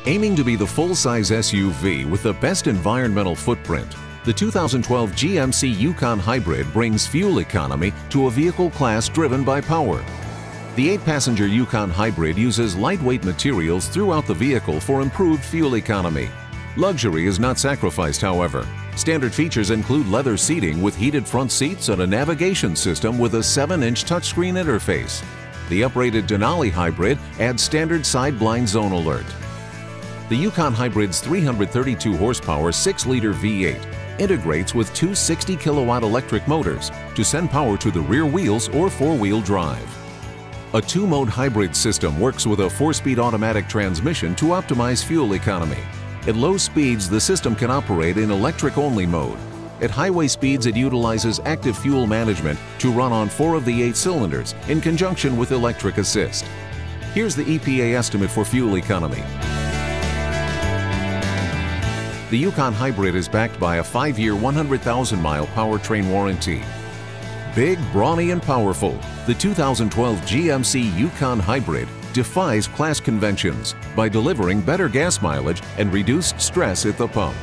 Aiming to be the full-size SUV with the best environmental footprint, the 2012 GMC Yukon Hybrid brings fuel economy to a vehicle class driven by power. The 8-passenger Yukon Hybrid uses lightweight materials throughout the vehicle for improved fuel economy. Luxury is not sacrificed, however. Standard features include leather seating with heated front seats and a navigation system with a 7-inch touchscreen interface. The uprated Denali Hybrid adds standard side blind zone alert. The Yukon Hybrid's 332 horsepower 6-liter V8 integrates with two 60-kilowatt electric motors to send power to the rear wheels or 4-wheel drive. A 2-mode hybrid system works with a 4-speed automatic transmission to optimize fuel economy. At low speeds, the system can operate in electric-only mode. At highway speeds, it utilizes active fuel management to run on 4 of the 8 cylinders in conjunction with electric assist. Here's the EPA estimate for fuel economy. The Yukon Hybrid is backed by a 5-year, 100,000-mile powertrain warranty. Big, brawny, and powerful, the 2012 GMC Yukon Hybrid defies class conventions by delivering better gas mileage and reduced stress at the pump.